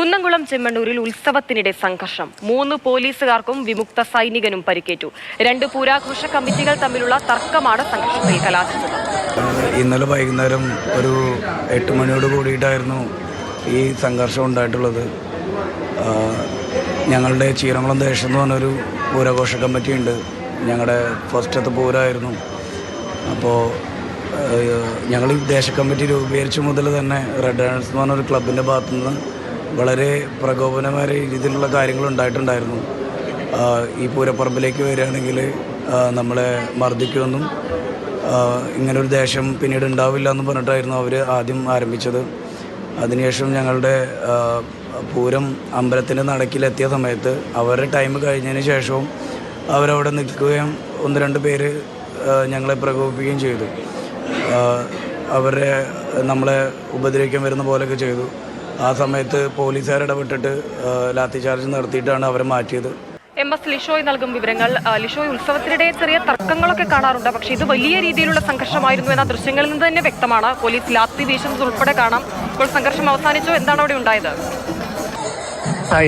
കുന്നംകുളം ചെമ്മണ്ണൂരിൽ ഉത്സവത്തിനിടെ സംഘർഷം. 3 പോലീസുകാർക്കും വിമുക്ത സൈനികനും പരിക്കേറ്റു. 2 പൂരാഘോഷ കമ്മിറ്റികൾ തമ്മിലുള്ള തർക്കമാണ് സംഘർഷത്തിൽ കലാശിച്ചത്. ഇന്നലെ വൈകുന്നേരം ഒരു 8 മണിയോട് കൂടിയിട്ടായിരുന്നു ഈ സംഘർഷം ഉണ്ടായിട്ടുള്ളത്. ഞങ്ങളുടെ ചീരംകുളം ദേശം എന്ന് പറഞ്ഞൊരു പൂരാഘോഷ കമ്മിറ്റി ഉണ്ട്. ഞങ്ങളുടെ ഫസ്റ്റത്തെ പൂരമായിരുന്നു. അപ്പോൾ ഞങ്ങൾ ഈ ദേശ കമ്മിറ്റി രൂപീകരിച്ച മുതൽ തന്നെ റെഡ് ആൻഡ്സ് എന്ന് പറഞ്ഞൊരു ക്ലബിൻ്റെ ഭാഗത്തുനിന്ന് വളരെ പ്രകോപനമായ രീതിയിലുള്ള കാര്യങ്ങൾ ഉണ്ടായിട്ടുണ്ടായിരുന്നു. ഈ പൂരപ്പറമ്പിലേക്ക് വരികയാണെങ്കിൽ നമ്മളെ മർദ്ദിക്കുമെന്നും ഇങ്ങനൊരു ദേശം പിന്നീട് ഉണ്ടാവില്ല എന്നും പറഞ്ഞിട്ടായിരുന്നു അവർ ആദ്യം ആരംഭിച്ചത്. അതിനുശേഷം ഞങ്ങളുടെ പൂരം അമ്പലത്തിൻ്റെ നടക്കിലെത്തിയ സമയത്ത് അവരുടെ ടൈം കഴിഞ്ഞതിന് ശേഷവും അവരവിടെ നിൽക്കുകയും 1-2 പേര് ഞങ്ങളെ പ്രകോപിപ്പിക്കുകയും ചെയ്തു. അവരെ നമ്മളെ ഉപദ്രവിക്കാൻ വരുന്ന പോലെയൊക്കെ ചെയ്തു. ആ സമയത്ത് പോലീസുകാർ ഇടപെട്ടിട്ട് ലാത്തി ചാർജ് നടത്തിയിട്ടാണ് അവരെ മാറ്റിയത്. MS ലിഷോയ് നൽകും വിവരങ്ങൾ. ലിഷോയ്, ഉത്സവത്തിനിടെ ചെറിയ തർക്കങ്ങളൊക്കെ കാണാറുണ്ട്, പക്ഷേ ഇത് വലിയ രീതിയിലുള്ള സംഘർഷമായിരുന്നു എന്ന ദൃശ്യങ്ങളിൽ നിന്ന് തന്നെ വ്യക്തമാണ്. പോലീസ് ലാത്തി വീശുന്നത് ഉൾപ്പെടെ കാണാം. ഇപ്പോൾ സംഘർഷം അവസാനിച്ചോ? എന്താണ് അവിടെ ഉണ്ടായത്?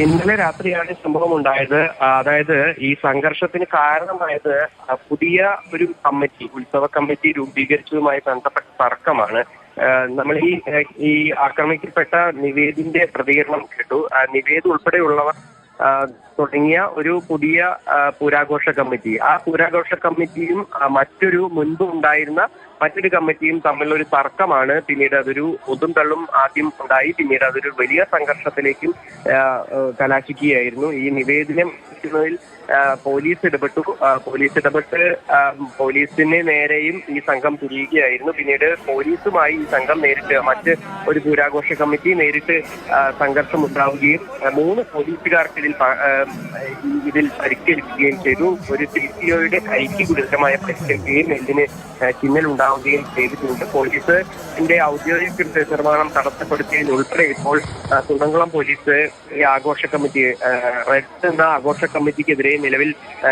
ഇന്നലെ രാത്രിയാണ് സംഭവം ഉണ്ടായത്. അതായത് ഈ സംഘർഷത്തിന് കാരണമായത് പുതിയ ഒരു കമ്മിറ്റി, ഉത്സവ കമ്മിറ്റി രൂപീകരിച്ചതുമായി ബന്ധപ്പെട്ട തർക്കമാണ്. നമ്മൾ ഈ ആക്രമിക്കപ്പെട്ട നിവേദിന്റെ പ്രതികരണം കേട്ടു. നിവേദ് ഉൾപ്പെടെയുള്ളവർ തുടങ്ങിയ ഒരു പുതിയ പൂരാഘോഷ കമ്മിറ്റി, ആ പൂരാഘോഷ കമ്മിറ്റിയും മറ്റൊരു മുൻപ് ഉണ്ടായിരുന്ന മറ്റൊരു കമ്മിറ്റിയും തമ്മിലൊരു തർക്കമാണ്. പിന്നീട് അതൊരു ഒതും തള്ളും ആദ്യം ഉണ്ടായി. പിന്നീട് അതൊരു വലിയ സംഘർഷത്തിലേക്കും കലാശിക്കുകയായിരുന്നു. ഈ നിവേദനം പോലീസ് ഇടപെട്ടു. പോലീസ് ഇടപെട്ട് പോലീസിന് നേരെയും ഈ സംഘം തിരിയുകയായിരുന്നു. പിന്നീട് പോലീസുമായി ഈ സംഘം നേരിട്ട്, മറ്റ് ഒരു പൂരാഘോഷ കമ്മിറ്റി നേരിട്ട് സംഘർഷം ഉണ്ടാവുകയും 3 പോലീസുകാർക്ക് ഇതിൽ പരിക്കേൽക്കുകയും ചെയ്തു. ഒരു CCOയുടെ കൈക്ക് ഗുരുതരമായ പരിക്കേൽക്കുകയും എല്ലിന് ചിഹ്നൽ ഉണ്ടാവുകയും ചെയ്തിട്ടുണ്ട്. പോലീസിന്റെ ഔദ്യോഗിക നിർമ്മാണം തടസ്സപ്പെടുത്തിയതിനുൾപ്പെടെ ഇപ്പോൾ കുന്നംകുളം പോലീസ് ഈ ആഘോഷ കമ്മിറ്റി, റെഡ് എന്ന ആഘോഷ കമ്മിറ്റിക്കെതിരെ നിലവിൽ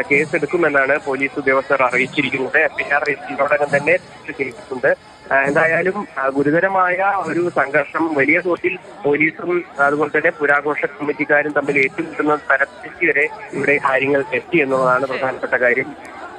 കേസെടുക്കുമെന്നാണ് പോലീസ് ഉദ്യോഗസ്ഥർ അറിയിച്ചിരിക്കുന്നത്. FIR ഇതിനോടകം തന്നെ കേസിട്ടുണ്ട്. എന്തായാലും ഗുരുതരമായ ഒരു സംഘർഷം, വലിയ തോതിൽ പോലീസും അതുപോലെ തന്നെ പുരാഘോഷ കമ്മിറ്റിക്കാരും തമ്മിൽ ഏറ്റുമുട്ടുന്ന തരത്തിലേക്ക് വരെ ഇവിടെ കാര്യങ്ങൾ എത്തി എന്നുള്ളതാണ് പ്രധാനപ്പെട്ട കാര്യം.